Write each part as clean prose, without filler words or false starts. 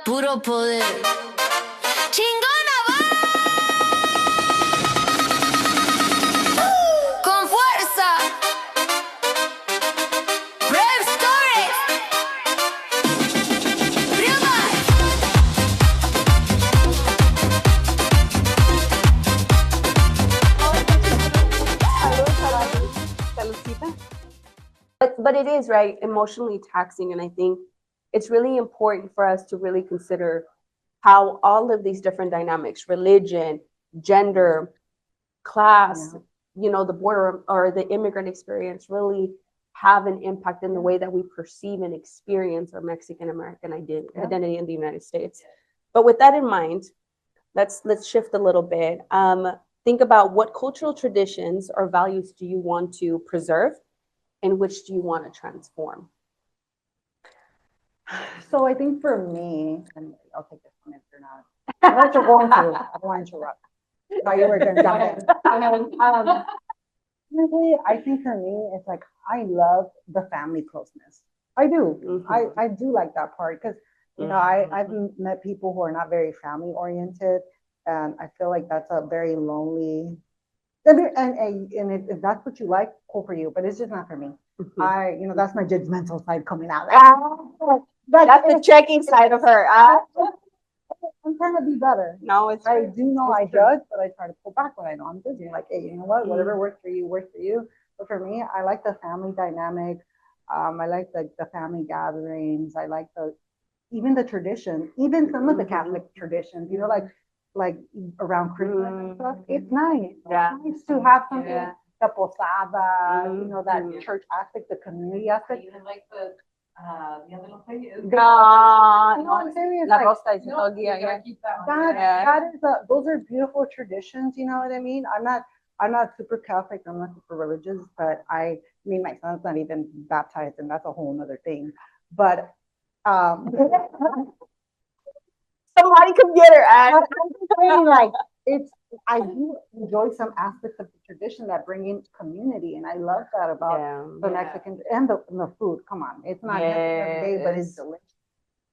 Puro poder. Chingona con fuerza. Brave story. Real life. But it is, right, emotionally taxing, and I think it's really important for us to really consider how all of these different dynamics, religion, gender, class, the border or the immigrant experience really have an impact in the way that we perceive and experience our Mexican American identity in the United States. But with that in mind, let's shift a little bit. Think about what cultural traditions or values do you want to preserve, and which do you want to transform? So I think for me, and I'll take this one if you're not. Unless you're going to, I don't want to interrupt. Thought you were going to jump in. Honestly, I think for me, it's like I love the family closeness. I do. Mm-hmm. I do like that part because I've met people who are not very family oriented, and I feel like that's a very lonely. And if that's what you like, cool for you. But it's just not for me. Mm-hmm. That's my judgmental side coming out. That's the checking side of her. I'm trying to be better. No, it's I true. do know It's I true. judge, but I try to pull back when I know I'm judging. Like, hey, you know what? Whatever works for you, works for you. But for me, I like the family dynamic. I like the family gatherings. I like even the tradition, even some of the Catholic traditions. Like around Christmas and stuff. It's nice. Yeah. It's nice to have something. Yeah. The posada, that church aspect, the community aspect. Even like the Dia de los Reyes. I'm serious. La Like, Rosa is all día, yeah. that is those are beautiful traditions. You know what I mean? I'm not super Catholic. I'm not super religious, but I mean my son's not even baptized, and that's a whole other thing. But Somebody come get her. I'm saying, like, I do enjoy some aspects of the tradition that bring in community, and I love that about the Mexicans and the food. Come on, it's not just every day, but it's delicious.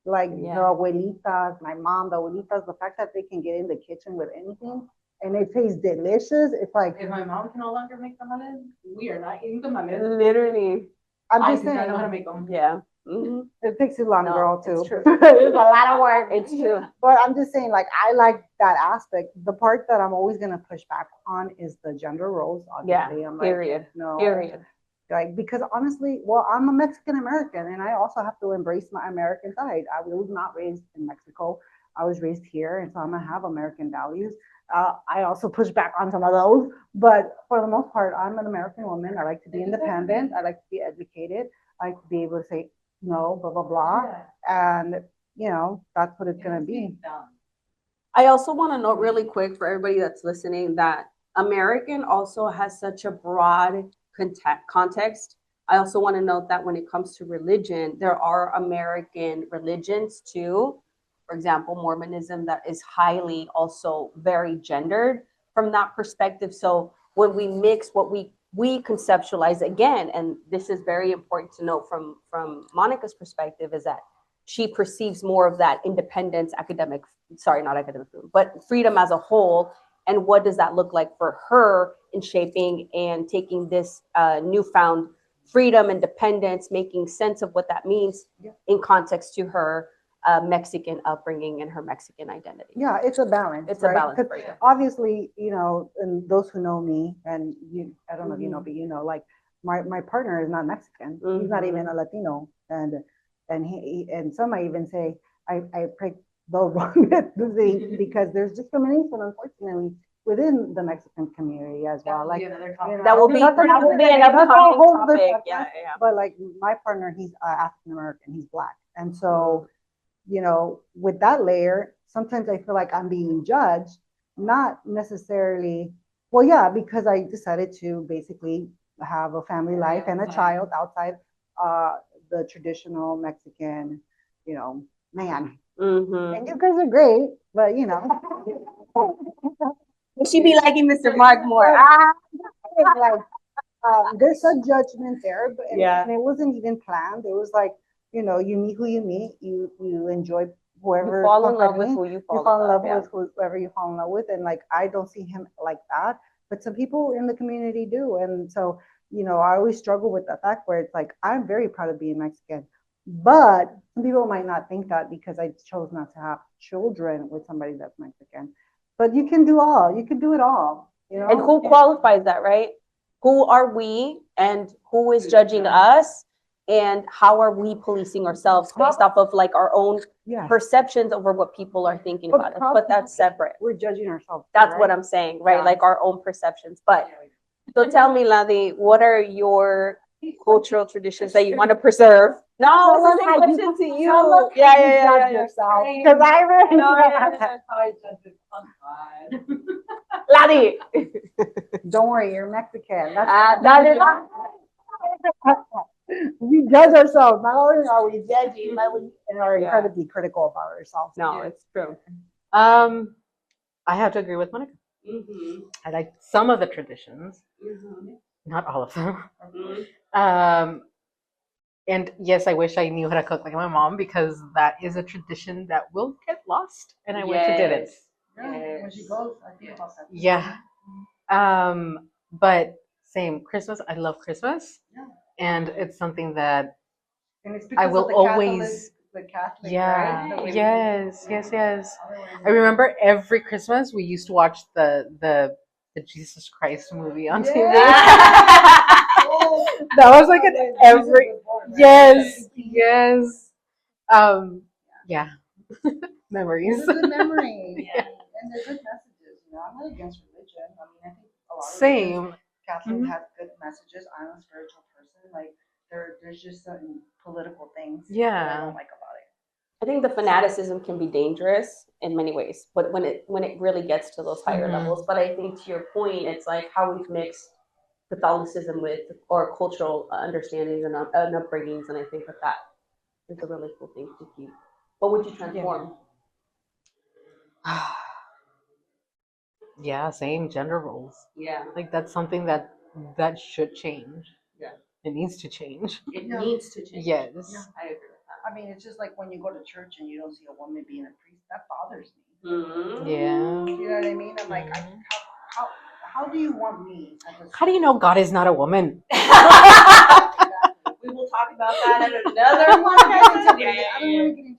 Like the abuelitas, my mom, the abuelitas, the fact that they can get in the kitchen with anything and it tastes delicious. It's like if my mom can no longer make tamales, we are not eating tamales. Literally. I'm just saying. I know how to make them. Yeah. Mm-hmm. It takes too long, girl, too. It's true. It's a lot of work. It's true. But I'm just saying, like, I like that aspect. The part that I'm always going to push back on is the gender roles. Obviously. I'm period. Like, no. Period. Like, because honestly, well, I'm a Mexican American, and I also have to embrace my American side. I was not raised in Mexico. I was raised here, and so I'm going to have American values. I also push back on some of those, but for the most part, I'm an American woman. I like to be independent. I like to be educated. I like to be able to say, no, blah, blah, blah. And, that's what it's going to be. I also want to note really quick for everybody that's listening that American also has such a broad context. I also want to note that when it comes to religion, there are American religions too. For example, Mormonism, that is highly also very gendered from that perspective. So when we mix what we conceptualize again, and this is very important to note from Monica's perspective, is that she perceives more of that independence, not academic freedom, but freedom as a whole. And what does that look like for her in shaping and taking this newfound freedom, independence, making sense of what that means in context to her Mexican upbringing and her Mexican identity. Yeah, it's a balance. It's a balance for you. Obviously, and those who know me, and I don't know if you know, but like my partner is not Mexican. He's not even a Latino, and some might even say I pray the wrong ethnicity because there's discrimination, unfortunately, within the Mexican community as well. Like that will be an upcoming topic. Yeah. But like my partner, he's African American. He's Black, and so. With that layer, sometimes I feel like I'm being judged, not necessarily, because I decided to basically have a family life and a child outside the traditional Mexican, man. Mm-hmm. And you guys are great, but she be liking Mr. Mark more. Like, there's a judgment there, and it wasn't even planned. It was like, you meet who you meet, you enjoy whoever You fall in love with me. who you fall You fall in love yeah. with whoever you fall in love with, and like I don't see him like that, but some people in the community do, and so I always struggle with the fact where it's like I'm very proud of being Mexican, but some people might not think that because I chose not to have children with somebody that's Mexican. But you can do all. You can do it all. And who qualifies that, right? Who are we and who is judging us? And how are we policing ourselves based off of like our own perceptions over what people are thinking about us? But that's separate. We're judging ourselves. That's what I'm saying, right? Yeah. Like our own perceptions. But so tell me, Ladi, what are your cultural traditions that you want to preserve? No, it's the same question to you. Yeah. Yourself, because I really Ladi. Don't worry, you're Mexican. We judge ourselves. Not only are we judging, but we are incredibly critical about ourselves. No, it's true. I have to agree with Monica. I like some of the traditions, not all of them. And yes, I wish I knew how to cook like my mom, because that is a tradition that will get lost, and I wish it didn't. When she goes, I think about that. Yeah. But same Christmas. I love Christmas, and it's something that I will always. The Catholic, yeah. Right? Yes. I remember every Christmas we used to watch the Jesus Christ movie on TV. That was like an every. Yes. Yeah. Memories. It's a good memory. And they're good messages. I'm not against religion. I mean, I think a lot of Same. Catholic has good messages. I'm a spiritual person. Like there's just certain political things that I don't like about it. I think the fanaticism can be dangerous in many ways, but when it really gets to those higher levels. But I think to your point, it's like how we've mixed Catholicism with our cultural understandings and upbringings, and I think that is a really cool thing to keep. What would you transform? Yeah, same gender roles. Yeah, like that's something that should change. Yeah, it needs to change. It needs to change. Yes. Yeah, I agree with that. I mean, it's just like when you go to church and you don't see a woman being a priest. That bothers me. Yeah. You know what I mean? I'm like, how do you want me? How do you know God is not a woman? We will talk about that at another one. I don't want to get into religion.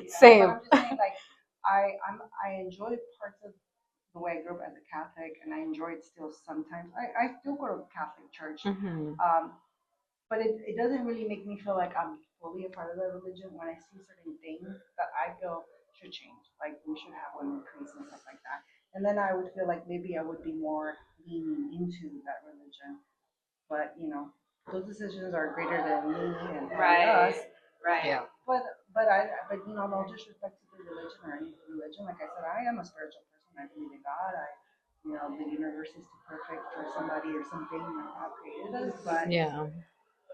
Same. But I'm just saying, like, I enjoy parts of the way I grew up as a Catholic, and I enjoy it still sometimes. I still go to Catholic church, but it doesn't really make me feel like I'm fully a part of the religion when I see certain things that I feel should change. Like we should have women priests and stuff like that. And then I would feel like maybe I would be more leaning into that religion. But those decisions are greater than me and us. Right. Yeah. But no disrespect to the religion or any religion. Like I said, I am a spiritual person. I believe in God. The universe is too perfect for somebody or something that God created us. But Yeah.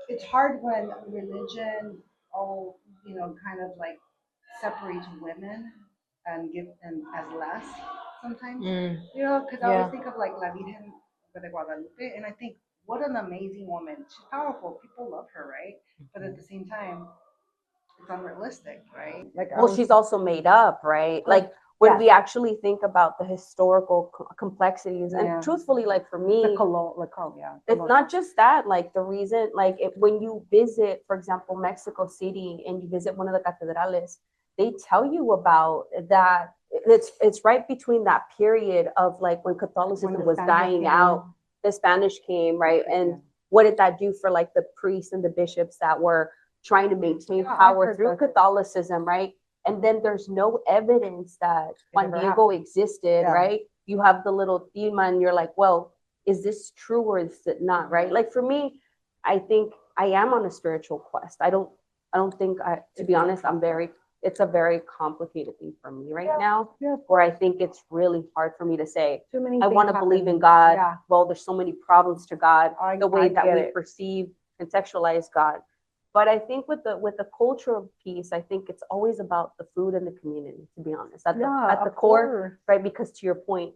it's hard when religion, kind of like separates women and give them as less sometimes. Because I always think of like La Virgen de Guadalupe, and I think, what an amazing woman. She's powerful. People love her, right? But at the same time, it's unrealistic, right? Well, she's also made up, right? Like when we actually think about the historical complexities, and truthfully, like for me, it's not just that. Like the reason, like when you visit, for example, Mexico City, and you visit one of the cathedrales, they tell you about that. It's right between that period of like when Catholicism was dying out. The Spanish came, right? And what did that do for like the priests and the bishops that were trying to maintain power through Catholicism, right? And then there's no evidence that Juan Diego existed, right? You have the little theme and you're like, well, is this true or is it not, right? Like for me, I think I am on a spiritual quest. I don't think to be honest, it's a very complicated thing for me right now, where I think it's really hard for me to say, I want to believe in God. Well, there's so many problems to God, the way that we perceive, contextualize God. But I think with the cultural piece, I think it's always about the food and the community, to be honest, at the core, right? Because to your point,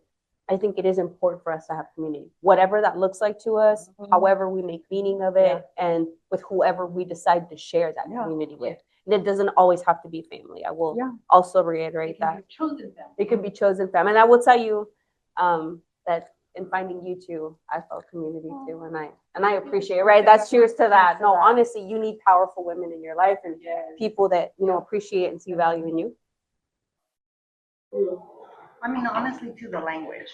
I think it is important for us to have community, whatever that looks like to us, however we make meaning of it, and with whoever we decide to share that community with. And it doesn't always have to be family. I will Yeah. also reiterate that. Chosen them. It could be chosen family. And I will tell you that in finding you two, I felt community too. And I appreciate it, right? That's cheers to that. No, honestly, you need powerful women in your life and people that, appreciate and see value in you. I mean, honestly, to the language.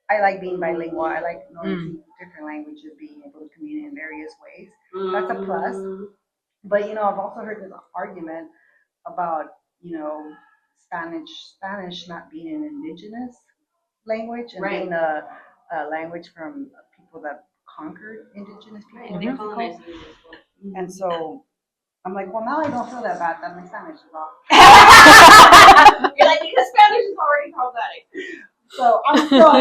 I like being bilingual. I like knowing different languages, being able to communicate in various ways. That's a plus. But I've also heard this argument about Spanish not being an indigenous language and being a language from people that conquered indigenous people in Mexico. And so I'm like, well, now I don't feel that bad that my Spanish is off. You're like, because Spanish is already problematic. So I'm still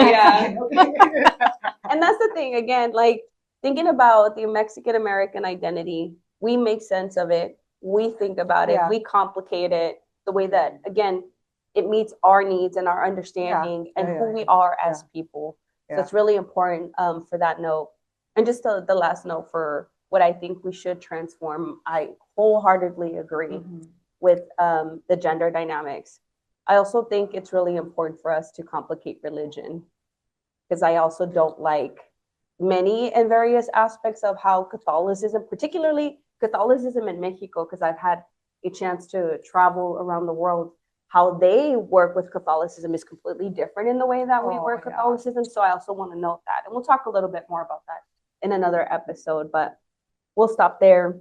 And that's the thing, again, like thinking about the Mexican American identity, we make sense of it. We think about it. Yeah. We complicate it the way that, again, it meets our needs and our understanding and who we are as people. So it's really important for that note. And just the last note for what I think we should transform. I wholeheartedly agree with the gender dynamics. I also think it's really important for us to complicate religion, because I also don't like many and various aspects of how Catholicism, particularly Catholicism in Mexico, because I've had a chance to travel around the world, how they work with Catholicism is completely different in the way that we work Catholicism. So I also want to note that. And we'll talk a little bit more about that in another episode, but we'll stop there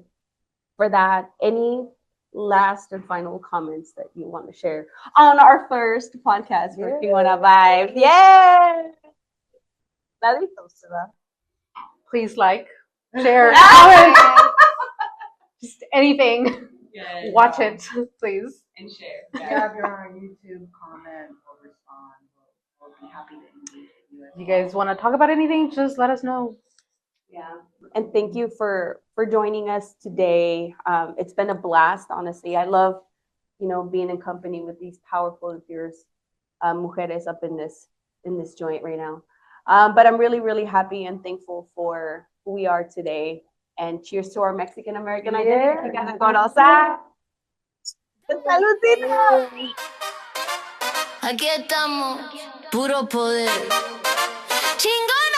for that. Any last and final comments that you want to share on our first podcast for Chingona Vibez? Yeah. Please like, share, comment, just anything. Watch it, please. And share. Yeah, if you're on YouTube, comment or respond. We'll be happy to engage with you. You guys want to talk about anything? Just let us know. Yeah. And thank you for joining us today. It's been a blast, honestly. I love, being in company with these powerful and fierce mujeres up in this joint right now. But I'm really, really happy and thankful for who we are today. And cheers to our Mexican American identity. Saludcita. Aquí estamos, puro poder. Chingona.